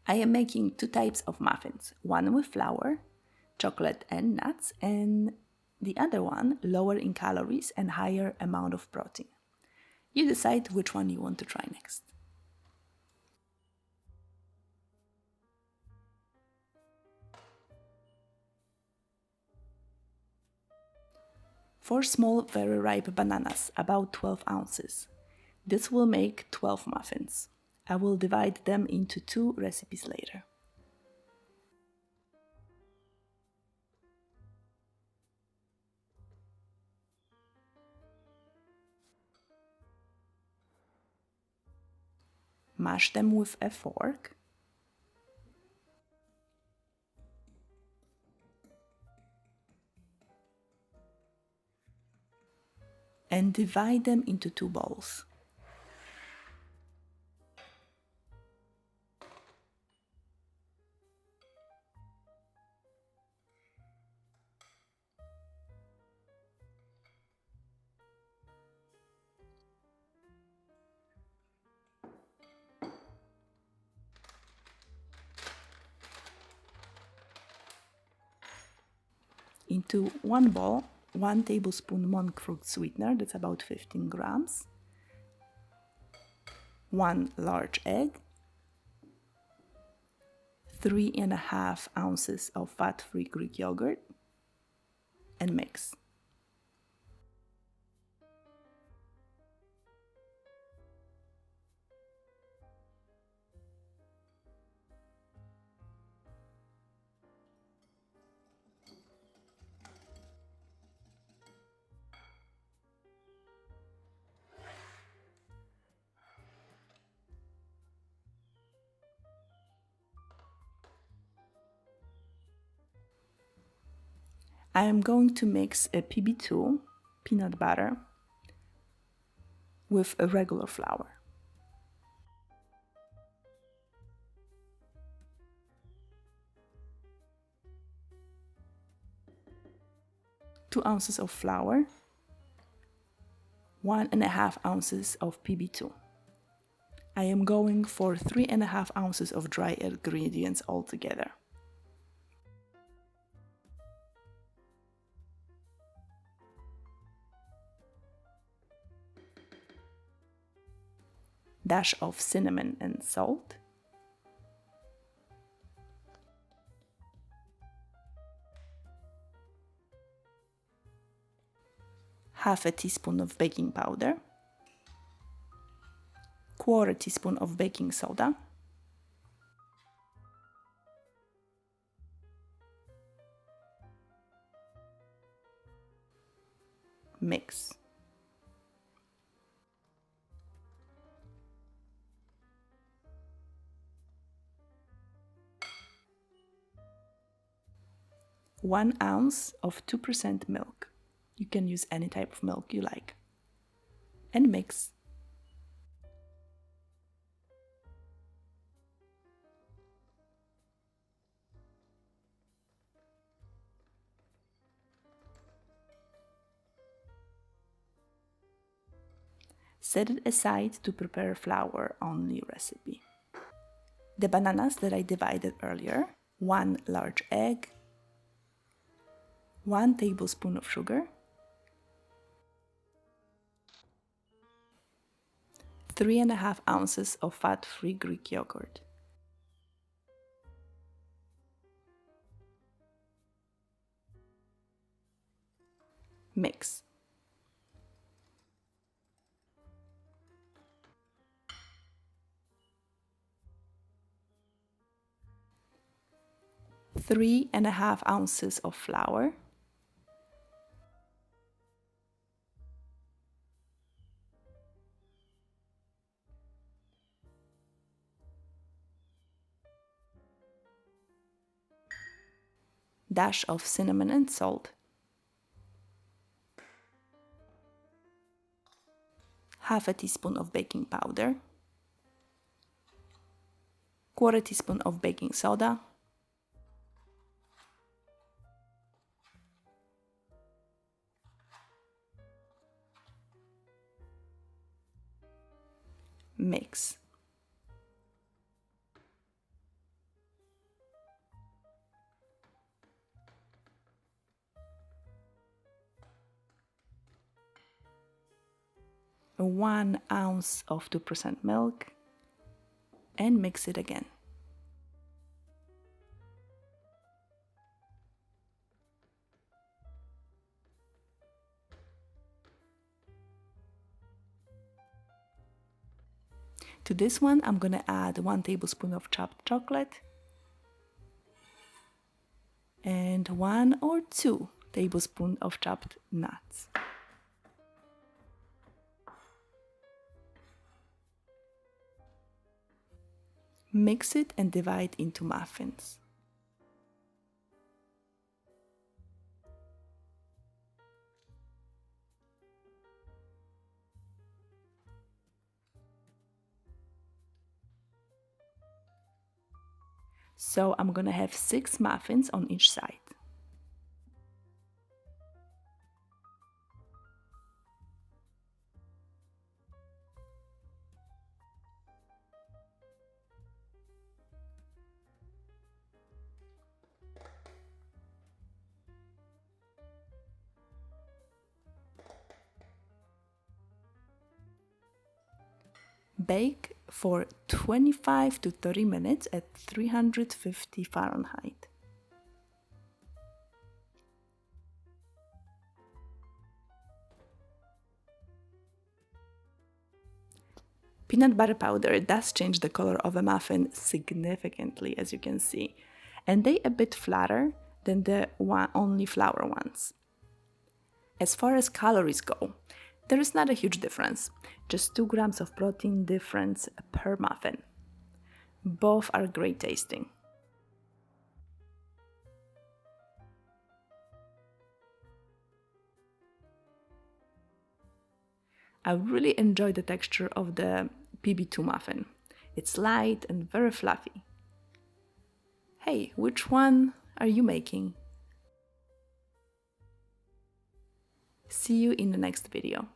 I am making two types of muffins, one with flour, chocolate and nuts, and the other one lower in calories and higher amount of protein. You decide which one you want to try next. Four small, very ripe bananas, about 12 ounces. This will make 12 muffins. I will divide them into two recipes later. Mash them with a fork. And divide them into two bowls. Into one bowl, 1 tablespoon monkfruit sweetener, that's about 15 grams, 1 large egg, 3.5 ounces of fat-free Greek yogurt, and mix. I am going to mix a PB2 peanut butter with a regular flour. 2 ounces of flour, 1.5 ounces of PB2. I am going for 3.5 ounces of dry ingredients altogether. Dash of cinnamon and salt. Half a teaspoon of baking powder. Quarter teaspoon of baking soda. Mix. One ounce of 2% milk. You can use any type of milk you like. And mix. Set it aside to prepare flour only recipe. The bananas that I divided earlier, 1 large egg, 1 tablespoon of sugar, 3.5 ounces of fat-free Greek yogurt. Mix. Three and a half ounces of flour, dash of cinnamon and salt, half a teaspoon of baking powder, quarter teaspoon of baking soda, mix. 1 ounce of 2% milk and mix it again. To this one, I'm gonna add 1 tablespoon of chopped chocolate and 1 or 2 tablespoons of chopped nuts. Mix it and divide into muffins. So I'm gonna have 6 muffins on each side. Bake for 25 to 30 minutes at 350 Fahrenheit. Peanut butter powder does change the color of a muffin significantly, as you can see, and they're a bit flatter than the only flour ones. As far as calories go, there is not a huge difference, just 2 grams of protein difference per muffin. Both are great tasting. I really enjoy the texture of the PB2 muffin. It's light and very fluffy. Hey, which one are you making? See you in the next video.